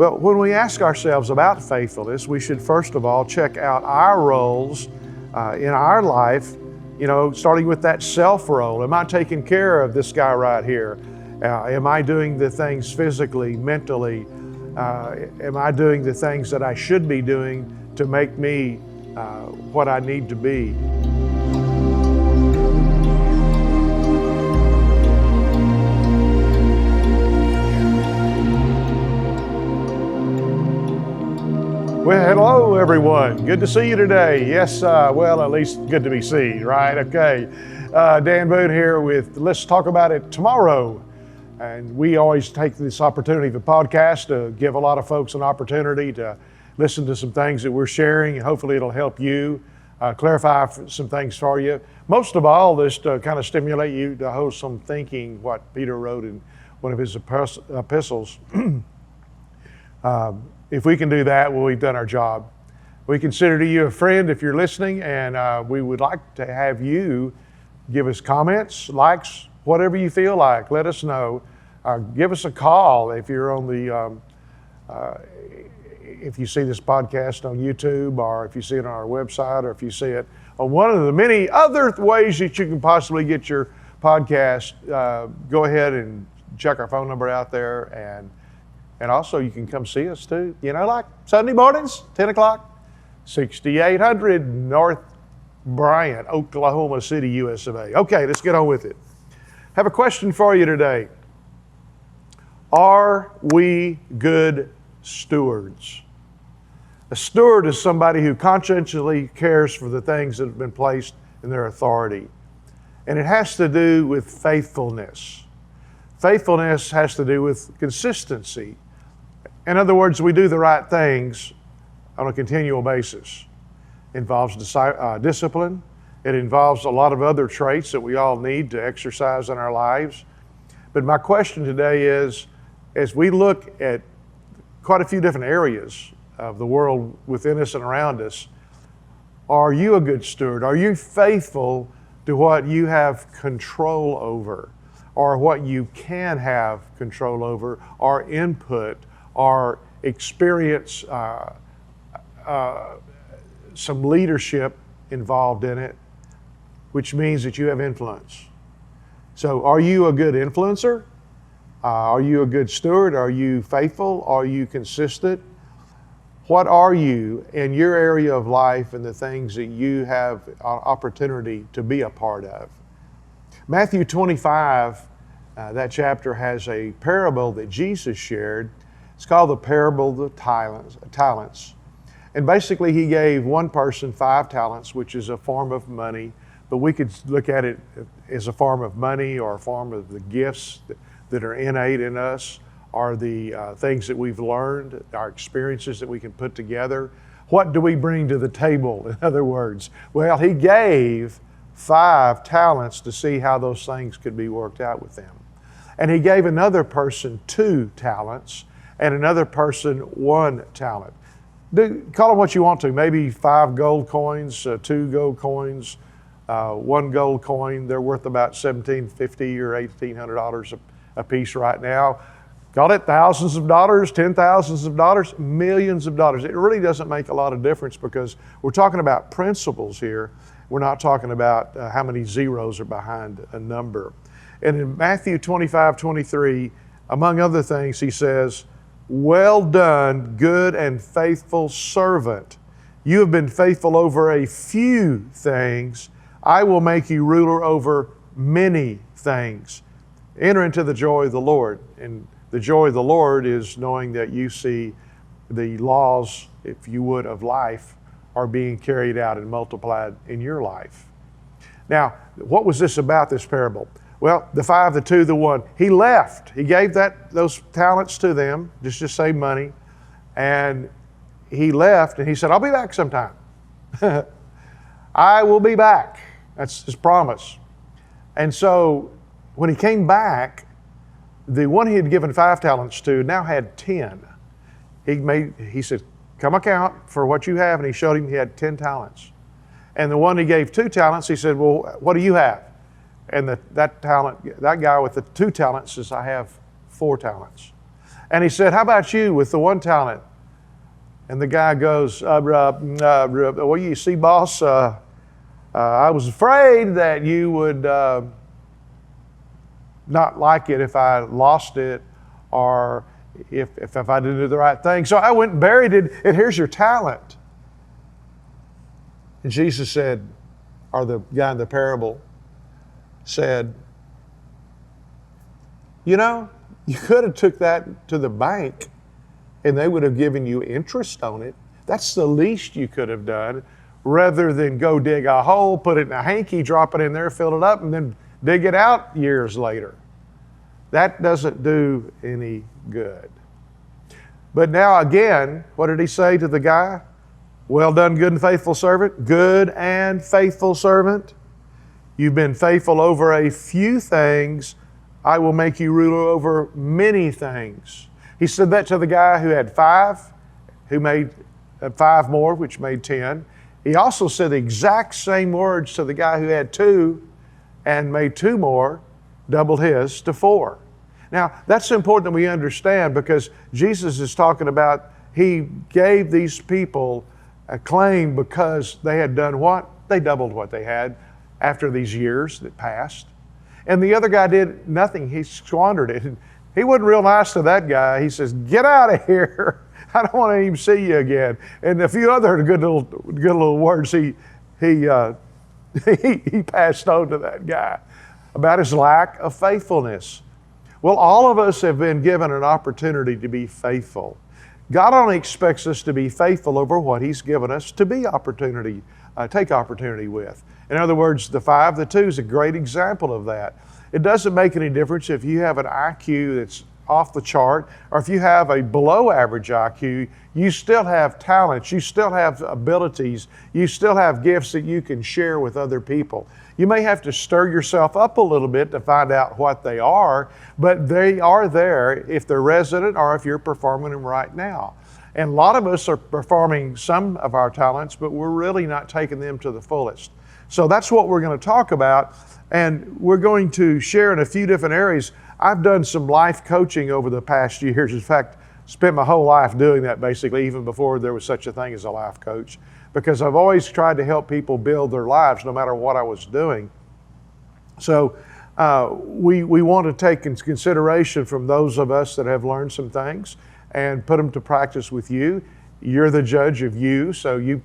Well, when we ask ourselves about faithfulness, we should first of all check out our roles in our life, starting with that self role. Am I taking care of this guy right here? Am I doing the things physically, mentally? Am I doing the things that I should be doing to make me what I need to be? Well, hello everyone. Good to see you today. Yes, well, at least good to be seen, right? Okay. Dan Boone here with Let's Talk About It Tomorrow. And we always take this opportunity of the podcast to give a lot of folks an opportunity to listen to some things that we're sharing, and hopefully it'll help you clarify some things for you. Most of all, this to kind of stimulate you to hold some thinking, what Peter wrote in one of his epistles. If we can do that, well, we've done our job. We consider you a friend if you're listening, and we would like to have you give us comments, likes, whatever you feel like. Let us know. Give us a call if you're on the, if you see this podcast on YouTube, or if you see it on our website, or if you see it on one of the many other ways that you can possibly get your podcast. Go ahead and check our phone number out there, and also you can come see us too, like Sunday mornings, 10 o'clock, 6800 North Bryant, Oklahoma City, US of A. Okay, let's get on with it. Have a question for you today. Are we good stewards? A steward is somebody who conscientiously cares for the things that have been placed in their authority. And it has to do with faithfulness. Faithfulness has to do with consistency. In other words, we do the right things on a continual basis. It involves discipline. It involves a lot of other traits that we all need to exercise in our lives. But my question today is, as we look at quite a few different areas of the world within us and around us, are you a good steward? Are you faithful to what you have control over, or what you can have control over, or input, or experience some leadership involved in it, which means that you have influence? So are you a good influencer? Are you a good steward? Are you faithful? Are you consistent? What are you in your area of life and the things that you have opportunity to be a part of? Matthew 25, that chapter has a parable that Jesus shared. It's called the parable of the talents. And basically he gave one person 5 talents, which is a form of money, but we could look at it as a form of money, or a form of the gifts that are innate in us, or the things that we've learned, our experiences that we can put together. What do we bring to the table, in other words? Well, he gave 5 talents to see how those things could be worked out with them. And he gave another person 2 talents, and another person 1 talent. Call them what you want to, maybe 5 gold coins, 2 gold coins, 1 gold coin. They're worth about $1,750 or $1,800 a piece right now. Call it thousands of dollars, $10,000s of dollars, millions of dollars. It really doesn't make a lot of difference, because we're talking about principles here. We're not talking about how many zeros are behind a number. And in Matthew 25:23, among other things, he says, "Well done, good and faithful servant. You have been faithful over a few things. I will make you ruler over many things. Enter into the joy of the Lord." And the joy of the Lord is knowing that you see the laws, if you would, of life are being carried out and multiplied in your life. Now, what was this about, this parable? Well, the 5, the 2, the 1. He left. He gave those talents to them, just to save money. And he left, and he said, "I'll be back sometime." I will be back. That's his promise. And so when he came back, the one he had given 5 talents to now had 10. He said, "Come account for what you have." And he showed him he had 10 talents. And the one he gave 2 talents, he said, "Well, what do you have?" And that guy with the 2 talents says, "I have 4 talents." And he said, how about you with the 1 talent? And the guy goes, well, you see, boss, I was afraid that you would not like it if I lost it, or if I didn't do the right thing. So I went and buried it, and here's your talent. And Jesus said, or the guy in the parable said, you know, you could have took that to the bank and they would have given you interest on it. That's the least you could have done, rather than go dig a hole, put it in a hanky, drop it in there, fill it up, and then dig it out years later. That doesn't do any good. But now again, what did he say to the guy? Well done, good and faithful servant. Good and faithful servant. You've been faithful over a few things. I will make you ruler over many things. He said that to the guy who had 5, who made 5 more, which made 10. He also said the exact same words to the guy who had 2 and made 2 more, doubled his to 4. Now, that's important that we understand, because Jesus is talking about he gave these people a claim because they had done what? They doubled what they had after these years that passed. And the other guy did nothing. He squandered it. He wasn't real nice to that guy. He says, get out of here. I don't want to even see you again. And a few other good little words he passed on to that guy about his lack of faithfulness. Well, all of us have been given an opportunity to be faithful. God only expects us to be faithful over what He's given us to be take opportunity with. In other words, the 5, the 2 is a great example of that. It doesn't make any difference if you have an IQ that's off the chart, or if you have a below average IQ, you still have talents, you still have abilities, you still have gifts that you can share with other people. You may have to stir yourself up a little bit to find out what they are, but they are there if they're resident or if you're performing them right now. And a lot of us are performing some of our talents, but we're really not taking them to the fullest. So that's what we're going to talk about, and we're going to share in a few different areas. I've done some life coaching over the past years. In fact, spent my whole life doing that, basically, even before there was such a thing as a life coach, because I've always tried to help people build their lives no matter what I was doing. So we want to take into consideration from those of us that have learned some things and put them to practice with you. You're the judge of you, so you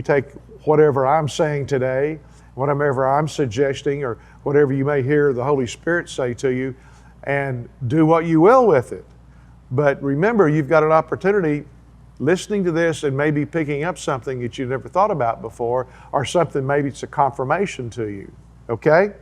take whatever I'm saying today, whatever I'm suggesting, or whatever you may hear the Holy Spirit say to you, and do what you will with it. But remember, you've got an opportunity listening to this and maybe picking up something that you never thought about before, or something maybe it's a confirmation to you, okay?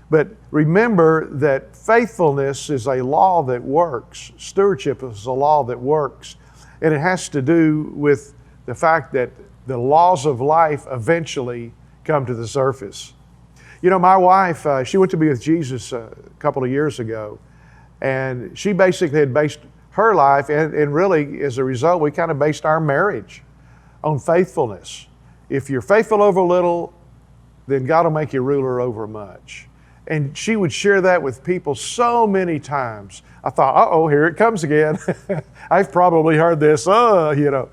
But remember that faithfulness is a law that works. Stewardship is a law that works. And it has to do with the fact that the laws of life eventually come to the surface. You know, my wife, she went to be with Jesus a couple of years ago, and she basically had based her life, and really as a result, we kind of based our marriage on faithfulness. If you're faithful over little, then God will make you ruler over much. And she would share that with people so many times. I thought, uh-oh, here it comes again. I've probably heard this, a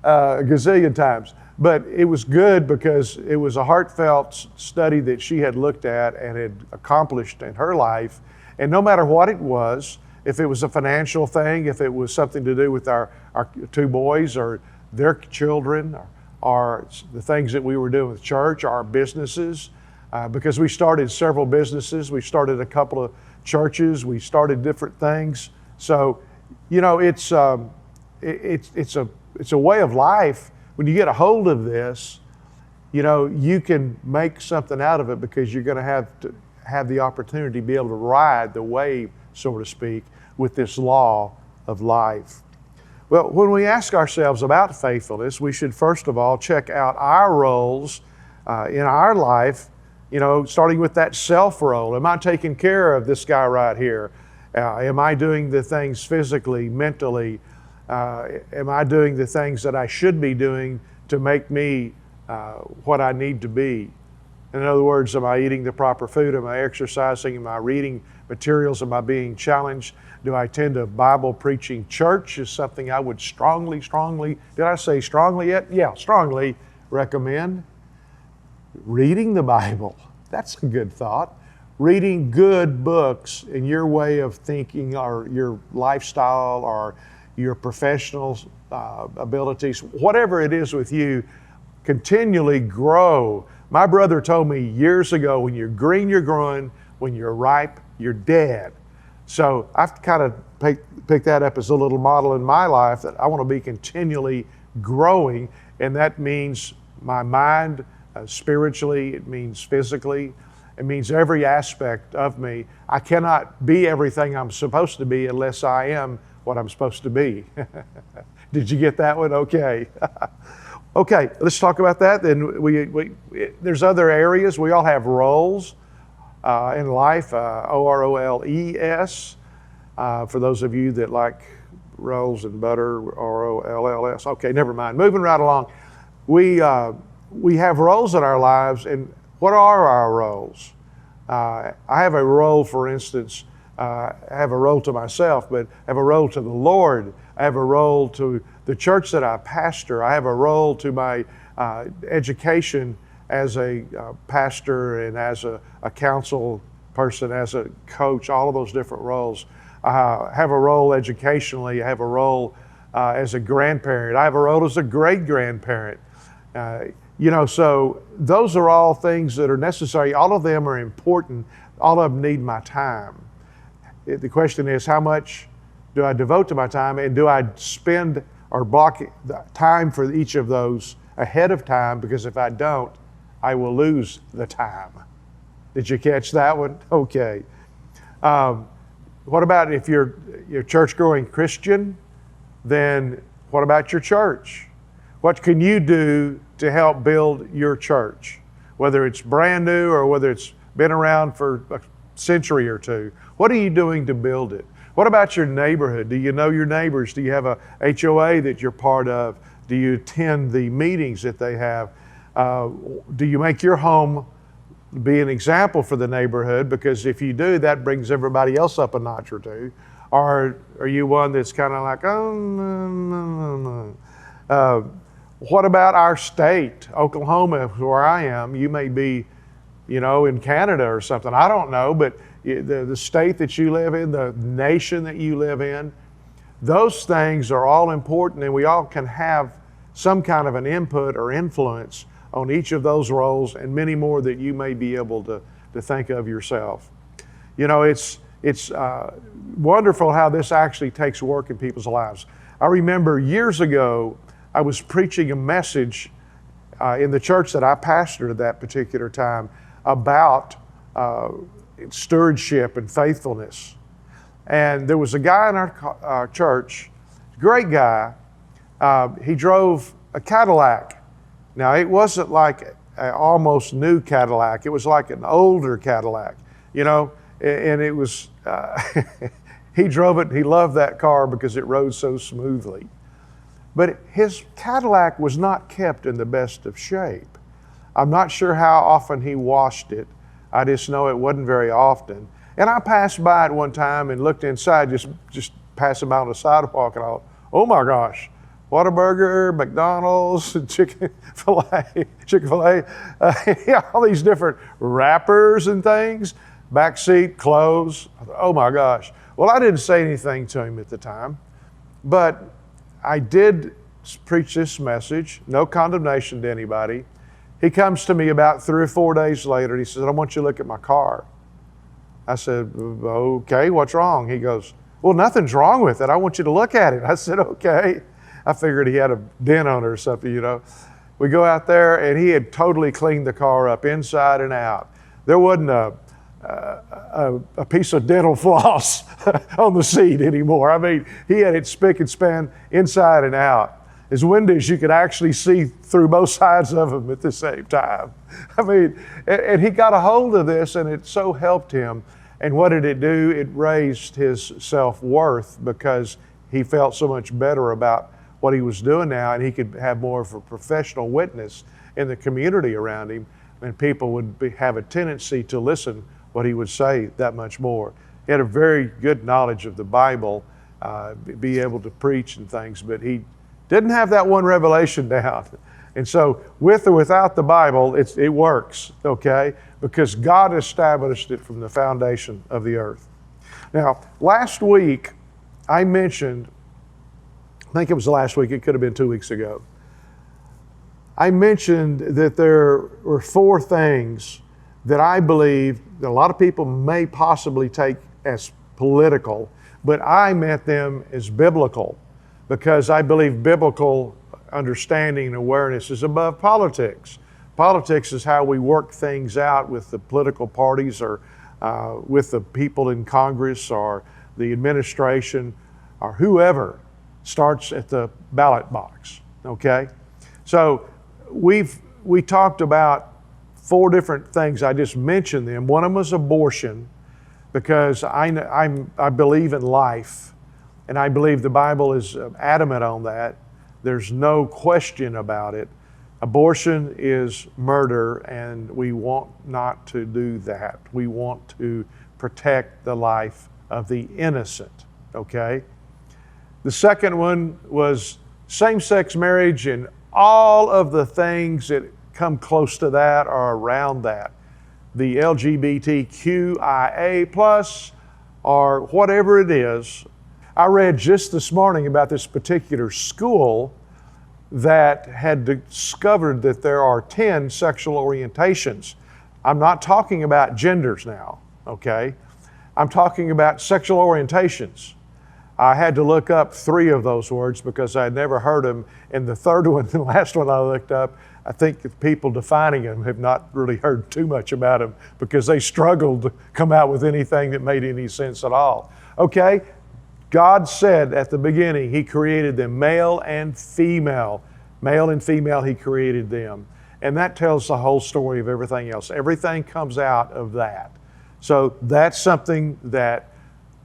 gazillion times. But it was good because it was a heartfelt study that she had looked at and had accomplished in her life. And no matter what it was, if it was a financial thing, if it was something to do with our 2 boys or their children, or the things that we were doing with church, our businesses, because we started several businesses, we started a couple of churches, we started different things. So, you know, it's a way of life. When you get a hold of this, you know, you can make something out of it, because you're going to have the opportunity to be able to ride the wave, so to speak, with this law of life. Well, when we ask ourselves about faithfulness, we should first of all check out our roles in our life, you know, starting with that self role. Am I taking care of this guy right here? Am I doing the things physically, mentally? Am I doing the things that I should be doing to make me what I need to be? In other words, am I eating the proper food? Am I exercising? Am I reading materials? Am I being challenged? Do I attend a Bible preaching church? Is something I would strongly, did I say strongly yet? Yeah, strongly recommend. Reading the Bible, that's a good thought. Reading good books in your way of thinking or your lifestyle or your professional abilities, whatever it is with you, continually grow. My brother told me years ago, when you're green, you're growing. When you're ripe, you're dead. So I've kind of picked that up as a little model in my life, that I want to be continually growing. And that means my mind, spiritually, it means physically, it means every aspect of me. I cannot be everything I'm supposed to be unless I am what I'm supposed to be. Did you get that one? Okay. Okay, let's talk about that. Then there's other areas. We all have roles in life, O-R-O-L-E-S. For those of you that like rolls and butter, R-O-L-L-S. Okay, never mind. Moving right along. We have roles in our lives, and what are our roles? I have a role, for instance, I have a role to myself, but I have a role to the Lord. I have a role to the church that I pastor. I have a role to my education as a pastor and as a counsel person, as a coach, all of those different roles. I have a role educationally. I have a role as a grandparent. I have a role as a great-grandparent. So those are all things that are necessary. All of them are important. All of them need my time. The question is, how much do I devote to my time, and do I spend or block the time for each of those ahead of time? Because if I don't, I will lose the time. Did you catch that one? Okay. What about if you're church-going Christian? Then what about your church? What can you do to help build your church? Whether it's brand new or whether it's been around for a century or two. What are you doing to build it? What about your neighborhood? Do you know your neighbors? Do you have a HOA that you're part of? Do you attend the meetings that they have? Do you make your home be an example for the neighborhood? Because if you do, that brings everybody else up a notch or two. Or are you one that's kind of like, oh, no. What about our state, Oklahoma, where I am? You may be, in Canada or something. I don't know, but the state that you live in, the nation that you live in, those things are all important, and we all can have some kind of an input or influence on each of those roles and many more that you may be able to think of yourself. It's wonderful how this actually takes work in people's lives. I remember years ago, I was preaching a message in the church that I pastored at that particular time about stewardship and faithfulness. And there was a guy in our church, great guy. He drove a Cadillac. Now, it wasn't like an almost new Cadillac. It was like an older Cadillac, and it was, he drove it and he loved that car because it rode so smoothly. But his Cadillac was not kept in the best of shape. I'm not sure how often he washed it. I just know it wasn't very often. And I passed by it one time and looked inside, just passing by on the sidewalk, and I thought, oh my gosh, Whataburger, McDonald's, Chick-fil-A, all these different wrappers and things, back seat, clothes. Oh my gosh. Well, I didn't say anything to him at the time, but I did preach this message, no condemnation to anybody. He comes to me about 3 or 4 days later, and he says, I want you to look at my car. I said, okay, what's wrong? He goes, well, nothing's wrong with it. I want you to look at it. I said, okay. I figured he had a dent on it or something, We go out there, and he had totally cleaned the car up inside and out. There wasn't a piece of dental floss on the seat anymore. I mean, he had it spick and span inside and out. His windows, you could actually see through both sides of them at the same time. I mean, and he got a hold of this, and it so helped him. And what did it do? It raised his self-worth because he felt so much better about what he was doing now, and he could have more of a professional witness in the community around him and people would have a tendency to listen what he would say that much more. He had a very good knowledge of the Bible, be able to preach and things, but he didn't have that one revelation down. And so with or without the Bible, it works, okay? Because God established it from the foundation of the earth. Now, last week, I mentioned, I think it was last week, it could have been 2 weeks ago. I mentioned that there were 4 things that I believe that a lot of people may possibly take as political, but I meant them as biblical, because I believe biblical understanding and awareness is above politics. Politics is how we work things out with the political parties, or with the people in Congress, or the administration, or whoever starts at the ballot box, okay? So we talked about 4 different things. I just mentioned them. One of them was abortion, because I believe in life, and I believe the Bible is adamant on that. There's no question about it. Abortion is murder, and we want not to do that. We want to protect the life of the innocent, okay? The second one was same-sex marriage, and all of the things that come close to that or around that. The LGBTQIA+, or whatever it is. I read just this morning about this particular school that had discovered that there are 10 sexual orientations. I'm not talking about genders now, okay? I'm talking about sexual orientations. I had to look up 3 of those words because I had never heard them. And the third one, the last one I looked up, I think the people defining them have not really heard too much about them, because they struggled to come out with anything that made any sense at all. Okay, God said at the beginning He created them male and female. Male and female He created them. And that tells the whole story of everything else. Everything comes out of that. So that's something that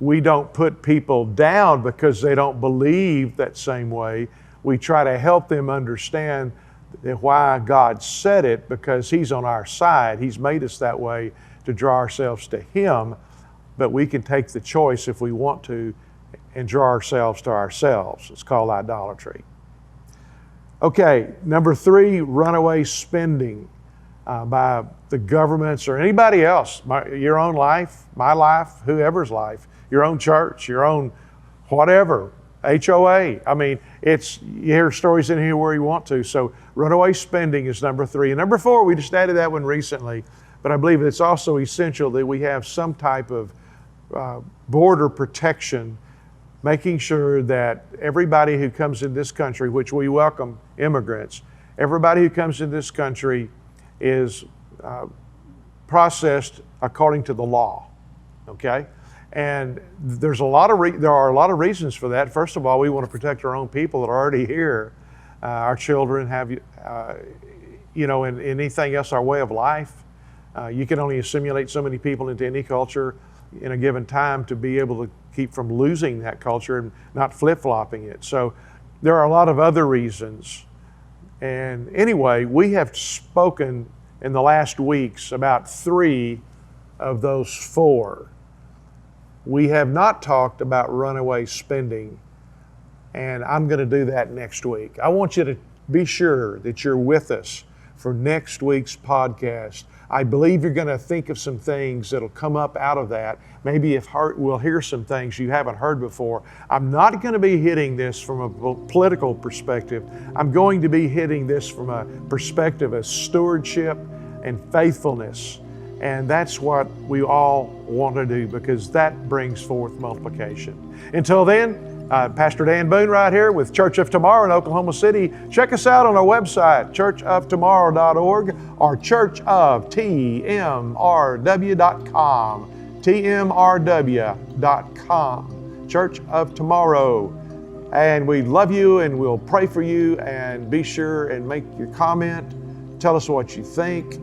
we don't put people down because they don't believe that same way. We try to help them understand why God said it, because He's on our side. He's made us that way to draw ourselves to Him, but we can take the choice if we want to and draw ourselves to ourselves. It's called idolatry. Okay, number 3, runaway spending by the governments or anybody else. Your own life, my life, whoever's life, your own church, your own whatever, HOA. I mean, you hear stories in here where you want to. So runaway spending is number 3. And number 4, we just added that one recently, but I believe it's also essential that we have some type of border protection, making sure that everybody who comes in this country, which we welcome immigrants, everybody who comes in this country is processed according to the law, okay? And there are a lot of reasons for that. First of all, we want to protect our own people that are already here. Our children have, and anything else, our way of life. You can only assimilate so many people into any culture in a given time to be able to keep from losing that culture and not flip-flopping it. So there are a lot of other reasons. And anyway, we have spoken in the last weeks about 3 of those 4. We have not talked about runaway spending, and I'm going to do that next week. I want you to be sure that you're with us for next week's podcast. I believe you're going to think of some things that'll come up out of that. Maybe we'll hear some things you haven't heard before. I'm not going to be hitting this from a political perspective. I'm going to be hitting this from a perspective of stewardship and faithfulness. And that's what we all want to do, because that brings forth multiplication. Until then, Pastor Dan Boone right here with Church of Tomorrow in Oklahoma City. Check us out on our website, churchoftomorrow.org or churchoftmrw.com, tmrw.com, Church of Tomorrow. And we love you, and we'll pray for you, and be sure and make your comment. Tell us what you think.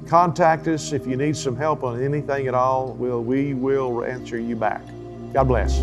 Contact us if you need some help on anything at all. We will answer you back. God bless.